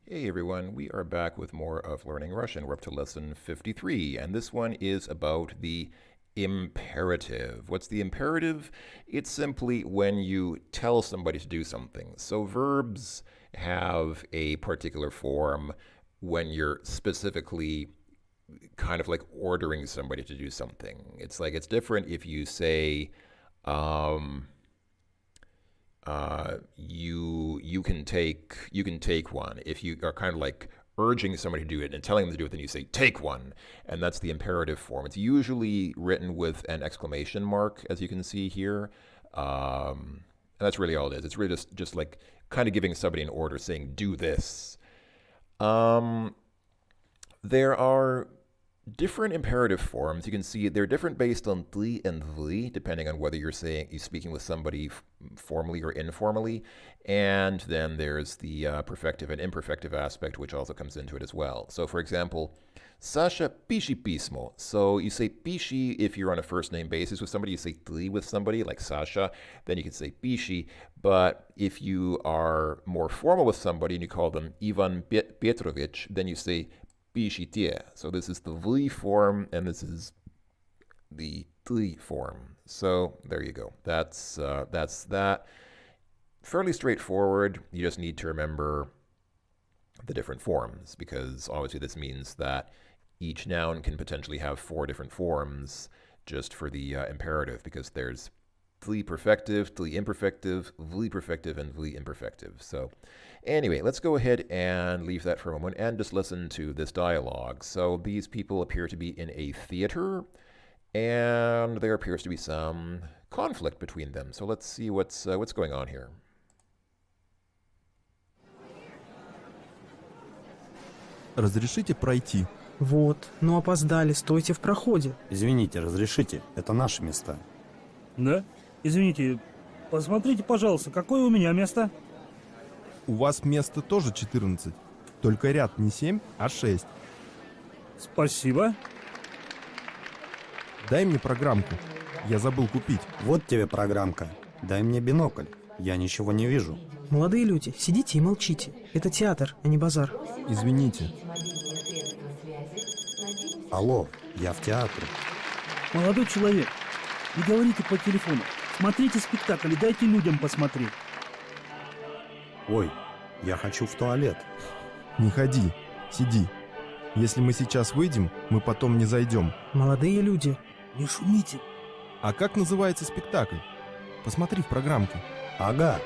Hey everyone, we are back with more of Learning Russian. We're up to lesson 53, and this one is about the imperative. What's the imperative? It's simply when you tell somebody to do something. So verbs have a particular form when you're specifically kind of like ordering somebody to do something. It's different if you say, um, you can take one. If you are kind of like urging somebody to do it and telling them to do it, then you say take one, and that's the imperative form. It's usually written with an exclamation mark, as you can see here. And that's really all it is. It's really just like kind of giving somebody an order, saying do this. Um, there are different imperative forms. You can see they're different based on tli and vli, depending on whether you're speaking with somebody formally or informally. And then there's the perfective and imperfective aspect, which also comes into it as well. So, for example, Sasha pishi pismo. So you say pishi if you're on a first name basis with somebody. You say tli with somebody like Sasha, then you can say pishi. But if you are more formal with somebody and you call them Ivan Petrovich, then you say pishite. So this is the vli form, and this is the tli form. So there you go. That's that. Fairly straightforward. You just need to remember the different forms, because obviously this means that each noun can potentially have four different forms just for the imperative, because there's vli perfective, vli imperfective, vli perfective, and vli imperfective. So anyway, let's go ahead and leave that for a moment and just listen to this dialogue. So these people appear to be in a theater, and there appears to be some conflict between them. So let's see what's going on here. Разрешите пройти? Вот, ну опоздали, стойте в проходе. Извините, разрешите, это наши места. Да? Извините, посмотрите, пожалуйста, какое у меня место? У вас место тоже 14. Только ряд не 7, а 6. Спасибо. Дай мне программку. Я забыл купить. Вот тебе программка. Дай мне бинокль. Я ничего не вижу. Молодые люди, сидите и молчите. Это театр, а не базар. Извините. Алло, я в театре. Молодой человек, не говорите по телефону. Смотрите спектакль и дайте людям посмотреть. Ой, я хочу в туалет. Не ходи, сиди. Если мы сейчас выйдем, мы потом не зайдем. Молодые люди. Не шумите. А как называется спектакль? Посмотри в программке. Ага,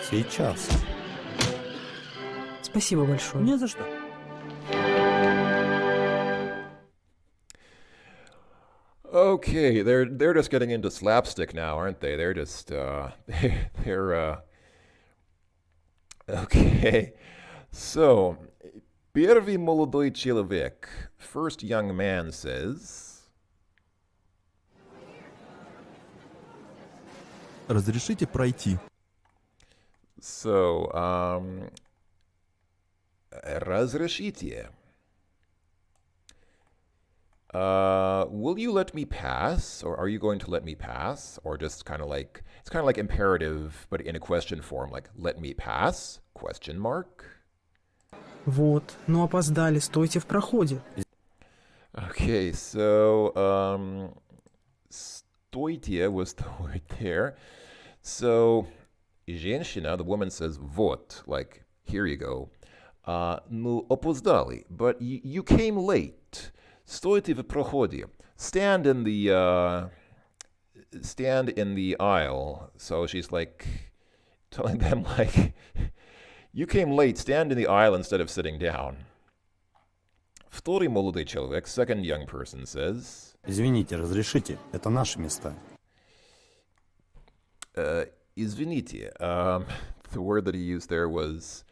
сейчас. Спасибо большое. Не за что. Okay, they're just getting into slapstick now, aren't they? They're just they're okay. So, первый молодой человек, first young man says, Разрешите пройти? so, разрешите. Will you let me pass? Or are you going to let me pass? Or just kind of like, it's kind of like imperative, but in a question form, like, let me pass? Question mark? Вот, ну опоздали, стойте в проходе. Okay, so, стойте was the word there. So, женщина, the woman says, вот, like, here you go. Ну, опоздали, but you came late. Стойте в проходе. Stand in the aisle. So she's like telling them like, you came late. Stand in the aisle instead of sitting down. Второй молодой человек, second young person says, Извините, разрешите, это наши места. извините. The word that he used there was,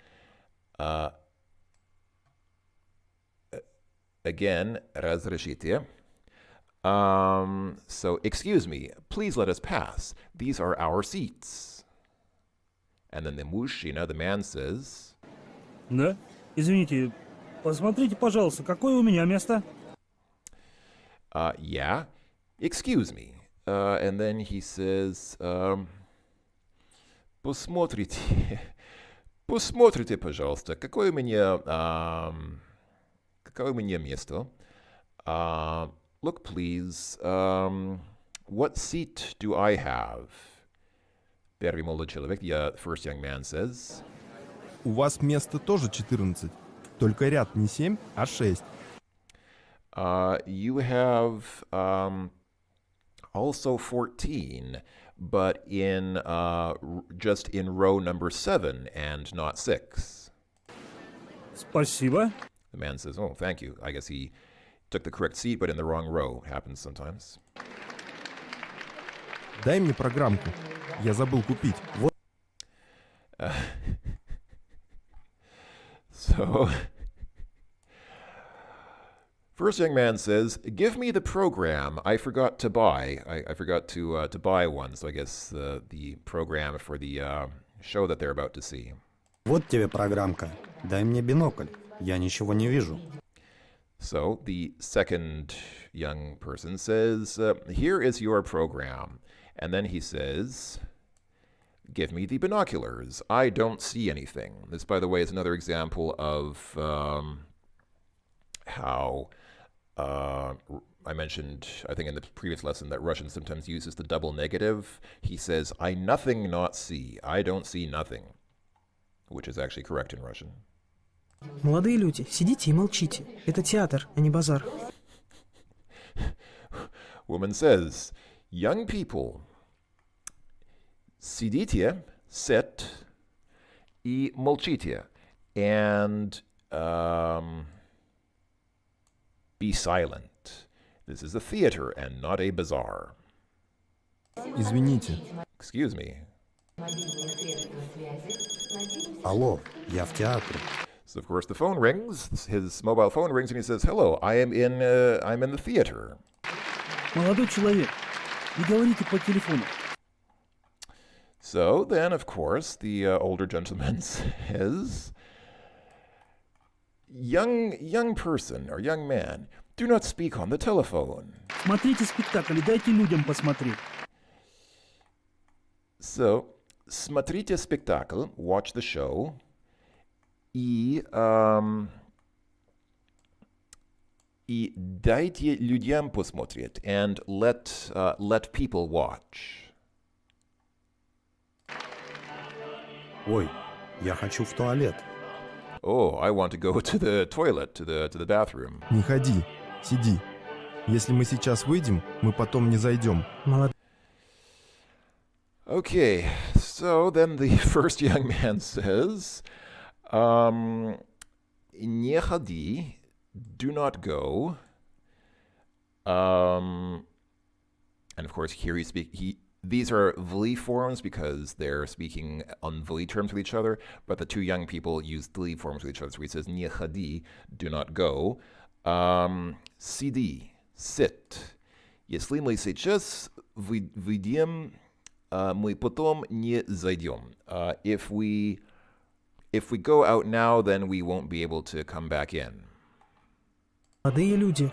again, разрешите. So, excuse me, please let us pass. These are our seats. And then the мужчина, the man says, Да? Извините, посмотрите, пожалуйста, какое у меня место? yeah, excuse me. And then he says, посмотрите, Посмотрите, пожалуйста, какое у меня место. Look, please. What seat do I have? Первый молодой человек, the first young man says. У вас место тоже 14. Только ряд не 7, а 6. You have also 14, but in just in row number 7 and not 6. Спасибо. The man says, "Oh, thank you." I guess he took the correct seat, but in the wrong row. Happens sometimes. Дай мне программку. Я забыл купить. So, first young man says, "Give me the program. I forgot to buy. I forgot to buy one." So I guess the program for the show that they're about to see. Вот тебе программка. Дай мне бинокль. Я ничего не вижу. So the second young person says, "Here is your program." And then he says, "Give me the binoculars. I don't see anything." This, by the way, is another example of how I mentioned, I think in the previous lesson, that Russian sometimes uses the double negative. He says, "I nothing not see. I don't see nothing," which is actually correct in Russian. Молодые люди, сидите и молчите. Это театр, а не базар. Woman says, "Young people, сидите, sit, и молчите, and be silent. This is a theater and not a bazaar." Извините. Excuse me. Алло, я в театре. So of course the phone rings. His mobile phone rings, and he says, "Hello, I'm in the theater." Молодой человек, не говорите по телефону. So then, of course, the older gentleman says, young person or young man, do not speak on the telephone." Смотрите спектакль и дайте людям посмотреть. So, смотрите спектакль, watch the show, и дайте людям посмотреть, and let people watch. Ой, я хочу в туалет. Oh, I want to go to the toilet, to the bathroom. Не ходи. Сиди. Если мы сейчас выйдем, мы потом не зайдем. Молодые Okay, so then the first young man says, "Не ходи, do not go." And of course, here these are vli forms because they're speaking on vli terms with each other, but the two young people use dli forms with each other. So he says, "Не ходи, do not go." Сиди, sit. Если мы сейчас выйдем, мы потом не зайдем. If we go out now, then we won't be able to come back in. люди.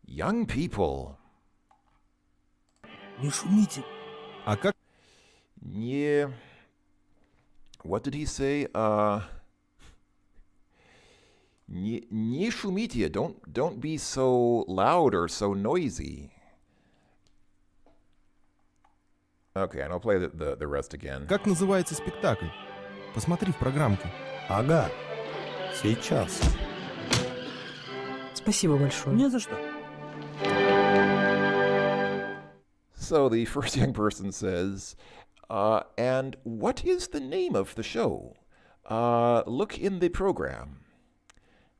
Young people. Не шумите. А как Не... What did he say? Не шумите. Don't be so loud or so noisy. Okay, and I'll play the rest again. Как называется спектакль? Посмотри в программке. Ага, сейчас. Спасибо большое. Не за что. So the first young person says, "And what is the name of the show? Look in the program."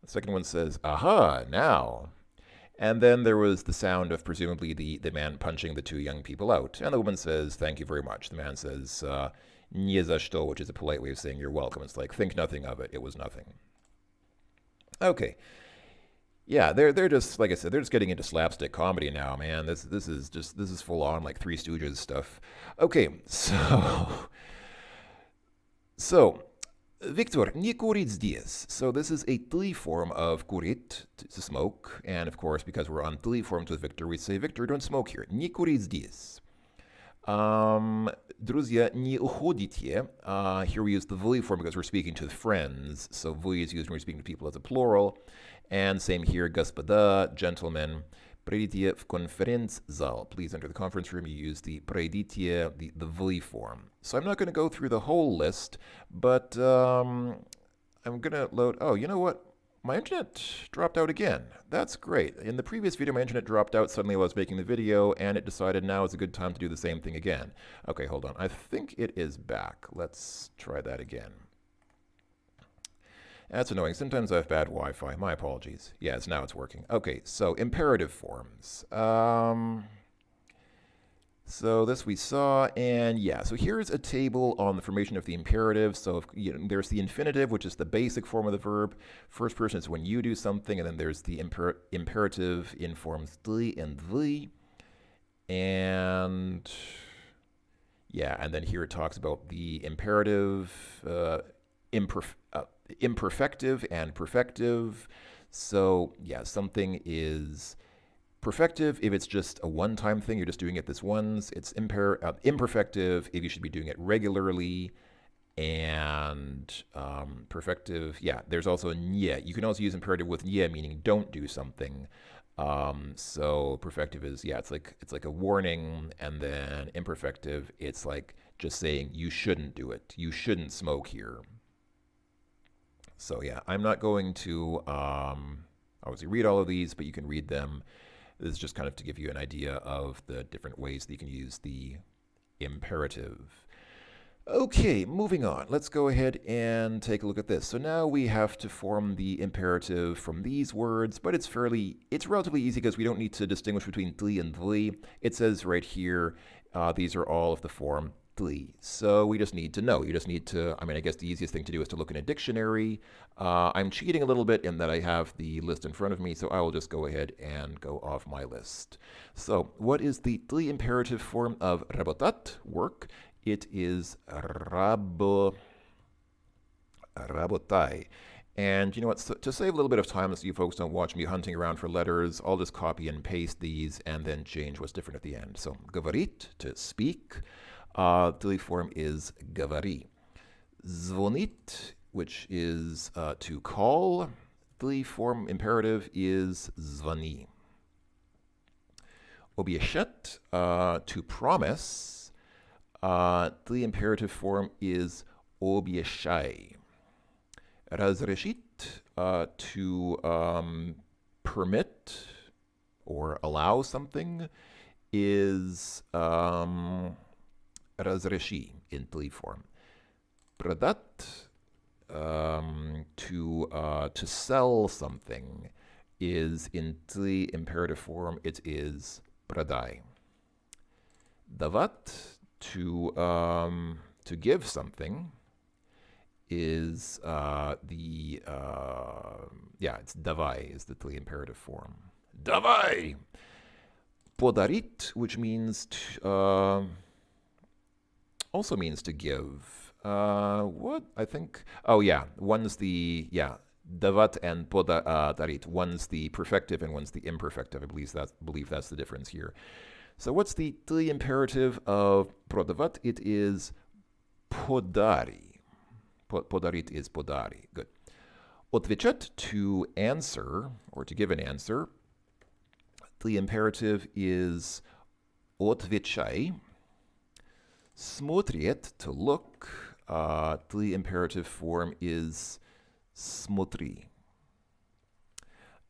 The second one says, "Aha, now." And then there was the sound of presumably the man punching the two young people out. And the woman says, "Thank you very much." The man says, "Не за что," which is a polite way of saying you're welcome. It's like, think nothing of it. It was nothing. Okay. Yeah, they're just, like I said, they're just getting into slapstick comedy now, man. This is full on like Three Stooges stuff. Okay, so Victor, не курить здесь. So this is a tli form of курить, to smoke, and of course, because we're on tli forms with Victor, we say, "Victor, don't smoke here. Не курить здесь." Друзья, не уходите. Here we use the вы form because we're speaking to friends. So вы is used when we're speaking to people as a plural. And same here, господа, gentlemen. Пройдите в конференц-зал. Please enter the conference room. You use the пройдите, the вы form. So I'm not going to go through the whole list, but I'm going to load. Oh, you know what? My internet dropped out again. That's great. In the previous video, my internet dropped out suddenly while I was making the video, and it decided now is a good time to do the same thing again. Okay, hold on. I think it is back. Let's try that again. That's annoying. Sometimes I have bad Wi-Fi. My apologies. Yes, now it's working. Okay, so imperative forms. So this we saw, and yeah, so here's a table on the formation of the imperative. So if, there's the infinitive, which is the basic form of the verb. First person is when you do something, and then there's the imperative in forms ты and вы. And yeah, and then here it talks about the imperative, imperfective and perfective. So yeah, something is perfective if it's just a one-time thing, you're just doing it this once. It's imperfective if you should be doing it regularly. And perfective, yeah, there's also nie. You can also use imperative with nie, meaning don't do something. So perfective is, yeah, it's like a warning, and then imperfective, it's like just saying you shouldn't do it. You shouldn't smoke here. So yeah, I'm not going to obviously read all of these, but you can read them. This is just kind of to give you an idea of the different ways that you can use the imperative. Okay, moving on. Let's go ahead and take a look at this. So now we have to form the imperative from these words, but it's relatively easy because we don't need to distinguish between ты and вы. It says right here, these are all of the form ты. So we just need to know. You just need to, I guess the easiest thing to do is to look in a dictionary. I'm cheating a little bit in that I have the list in front of me, so I will just go ahead and go off my list. So what is the ты imperative form of работать, work? It is работай. And you know what, so to save a little bit of time so you folks don't watch me hunting around for letters, I'll just copy and paste these and then change what's different at the end. So говорить, to speak. Ты form is говори. Звонить, which is to call. Ты form imperative is звони. Обещать, to promise. Ты imperative form is обещай. Разрешить, to permit or allow something, is разреши in ты form. Продать, to sell something, is in ты imperative form. It is продай. Давать, to give something, is it's давай is the ты imperative form. Давай! Подарить, which means also means to give. What? I think, oh yeah, one's the, давать and подарить. One's the perfective and one's the imperfective. I believe that's the difference here. So what's the ты imperative of продавать? It is подари. Подарить is подари. Good. Отвечать, to answer, or to give an answer. The imperative is отвечай. Смотреть, to look. The imperative form is смотри.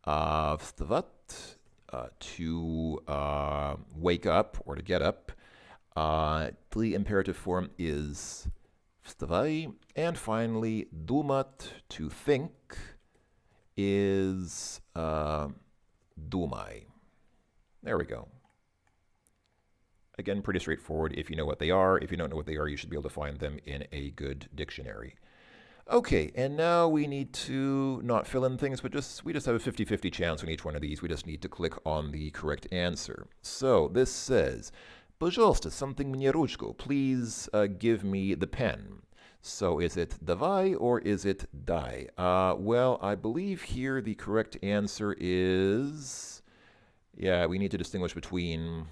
Вставать, to wake up or to get up. The imperative form is вставай. And finally, думать, to think, is думай. There we go. Again, pretty straightforward if you know what they are. If you don't know what they are, you should be able to find them in a good dictionary. Okay, and now we need to not fill in things, but we just have a 50-50 chance on each one of these. We just need to click on the correct answer. So this says, пожалуйста, something мне ручку. Please give me the pen. So is it давай or is it дай? Well, I believe here the correct answer is, we need to distinguish between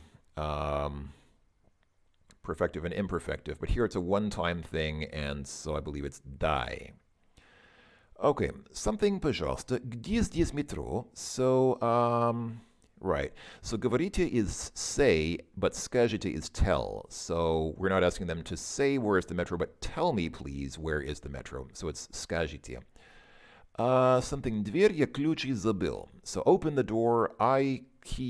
perfective and imperfective, but here it's a one-time thing, and so I believe it's дай. Okay, something, пожалуйста, где здесь метро? So, right. So, говорите is say, but скажите is tell. So, we're not asking them to say where is the metro, but tell me, please, where is the metro. So, it's скажите. Something, дверь, я ключи забыл. So, open the door, I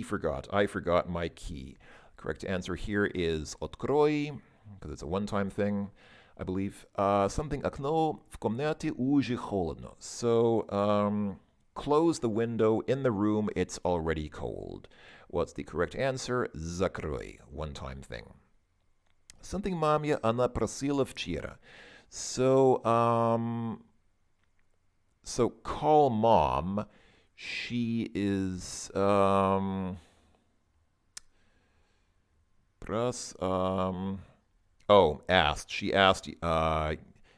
forgot my key. Correct answer here is открой, because it's a one-time thing, I believe. Something, окно в комнате уже холодно. So, close the window in the room, it's already cold. What's the correct answer? Закрой, one-time thing. Something, мамя, она просила вчера. So call mom. She is, asked. She asked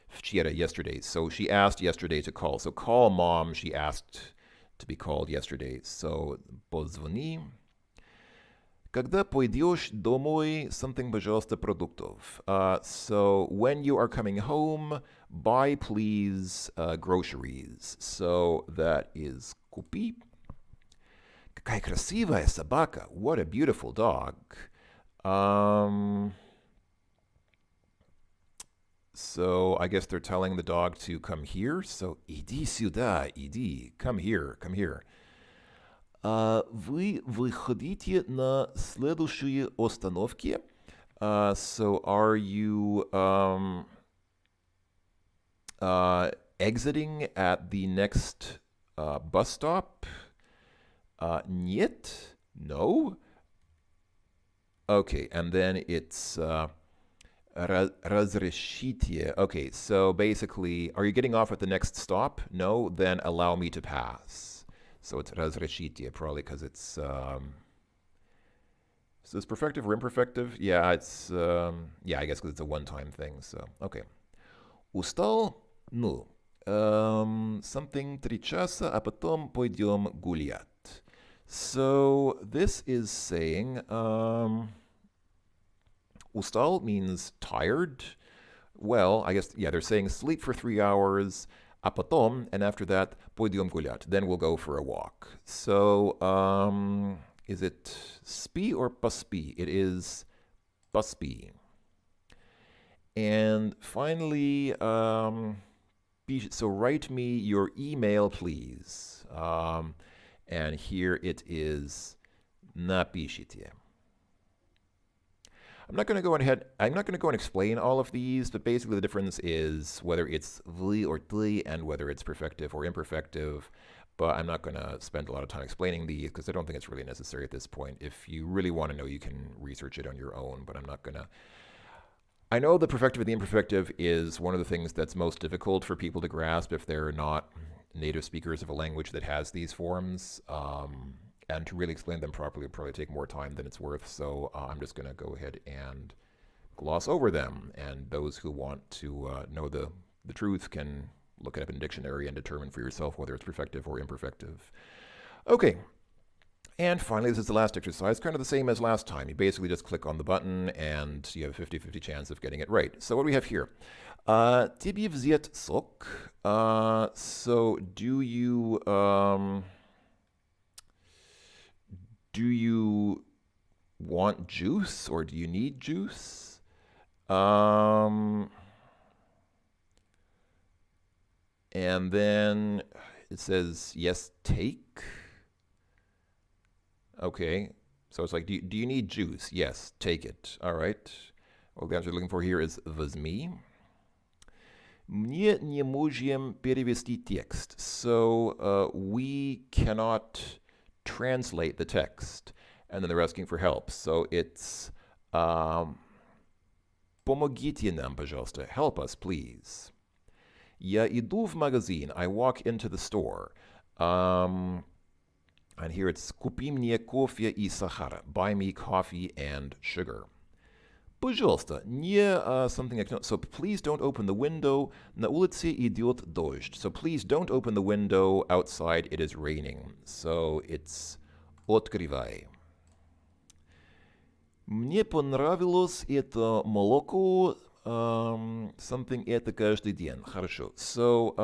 вчера, yesterday. So she asked yesterday to call. So call mom. She asked to be called yesterday. So позвони. Когда пойдешь домой, something, пожалуйста, продуктов. So when you are coming home, buy, please, groceries. So that is купи. Какая красивая собака. What a beautiful dog. So I guess they're telling the dog to come here. So иди сюда, иди, come here, come here. Вы выходите на следующей остановке. So are you exiting at the next bus stop? Нет? No? Okay, and then it's разрешите. Okay, so basically, are you getting off at the next stop? No? Then allow me to pass. So it's разрешите, probably because it's... So it's perfective or imperfective? Yeah, it's... yeah, I guess because it's a one-time thing, so... Okay. Устал? Ну. Something 3 часа, а потом пойдем гулять. So this is saying... устал means tired. Well, I guess, yeah, they're saying sleep for 3 hours... А потом, and after that, пойдем гулять. Then we'll go for a walk. So, is it спи or поспи? It is поспи. And finally, so write me your email, please. And here it is напишите. I'm not going to go and explain all of these, but basically the difference is whether it's вы or ты and whether it's perfective or imperfective. But I'm not going to spend a lot of time explaining these because I don't think it's really necessary at this point. If you really want to know, you can research it on your own, but I'm not going to. I know the perfective and the imperfective is one of the things that's most difficult for people to grasp if they're not native speakers of a language that has these forms. And to really explain them properly would probably take more time than it's worth. So I'm just going to go ahead and gloss over them. And those who want to know the truth can look it up in a dictionary and determine for yourself whether it's perfective or imperfective. Okay. And finally, this is the last exercise, kind of the same as last time. You basically just click on the button and you have a 50-50 chance of getting it right. So what do we have here? Тебе взять сок. So do you want juice or do you need juice? And then it says, yes, take. Okay, so it's like, do you need juice? Yes, take it. All right. Well, the answer we're looking for here is возьми. Мне не можем перевести текст. So we cannot translate the text. And then they're asking for help. So it's помогите нам, пожалуйста. Help us, please. Я иду в магазин. I walk into the store. And here it's купи мне кофе и сахара. Buy me coffee and sugar. Пожалуйста, не something like so please don't open the window. На улице идет дождь. So please don't open the window. Outside it is raining. So it's открывай. Мне понравилось это молоко, something это каждый день. Хорошо. So,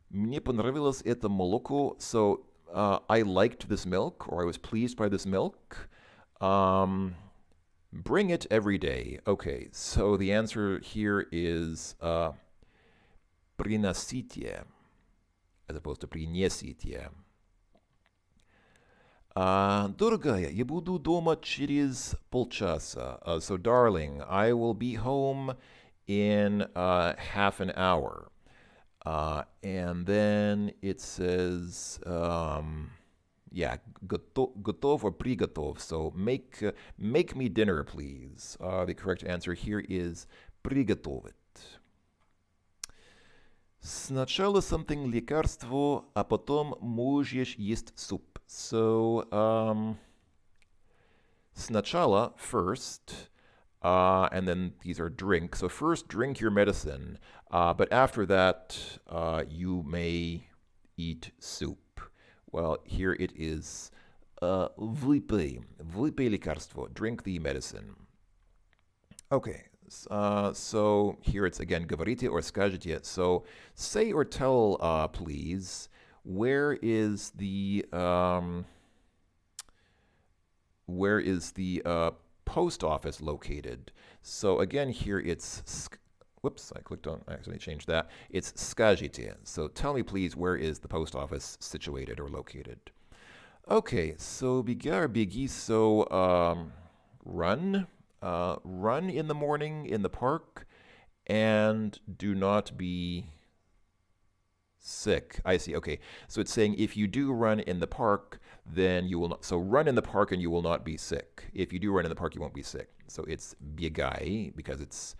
мне понравилось это молоко. So, I liked this milk, or I was pleased by this milk. Bring it every day. Okay, so the answer here is приносите, as opposed to принесите. Дорогая, я буду дома через полчаса. So, darling, I will be home in half an hour. And then it says, yeah, готов or приготов. So, make me dinner, please. The correct answer here is приготовить. Сначала something лекарство, а потом можешь есть суп. So, сначала, first, and then these are drink. So first, drink your medicine, but after that, you may eat soup. Well, here it is, выпей лекарство, drink the medicine. Okay, so here it's again, говорите or скажите. So say or tell, please. Where is the post office located? So again, here it's whoops, I accidentally changed that. It's скажите. So tell me please, where is the post office situated or located? Okay, so беги, so run in the morning in the park, and do not be sick. I see. Okay. So it's saying if you do run in the park, then you will not. So run in the park and you will not be sick. If you do run in the park, you won't be sick. So it's бегай because it's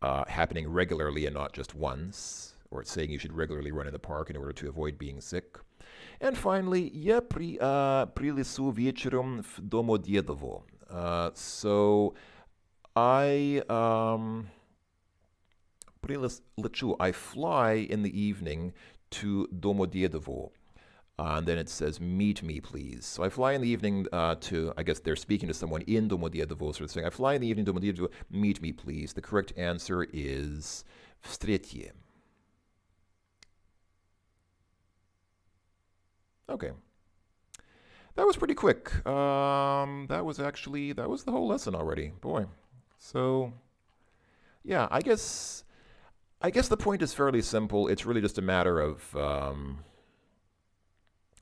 happening regularly and not just once. Or it's saying you should regularly run in the park in order to avoid being sick. And finally, я прилечу вечером в Домодедово. So I прилечу. I fly in the evening to Домодедово. And then it says, meet me, please. So I fly in the evening to, I guess they're speaking to someone in Домодедово. So it's saying, I fly in the evening to Домодедово, meet me, please. The correct answer is встретье. Okay. That was pretty quick. That was the whole lesson already. Boy. So, yeah, I guess the point is fairly simple. It's really just a matter of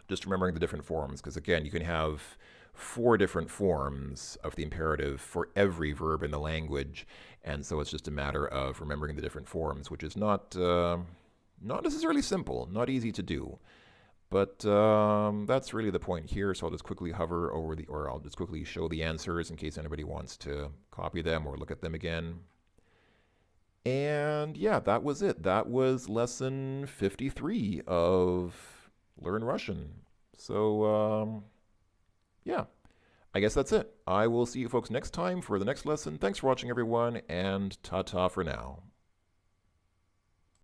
just remembering the different forms. Because again, you can have 4 different forms of the imperative for every verb in the language. And so it's just a matter of remembering the different forms, which is not necessarily simple, not easy to do. But that's really the point here. So I'll just quickly hover over or I'll just quickly show the answers in case anybody wants to copy them or look at them again. And yeah, that was it. That was lesson 53 of Learn Russian. So yeah, I guess that's it. I will see you folks next time for the next lesson. Thanks for watching, everyone, and ta-ta for now.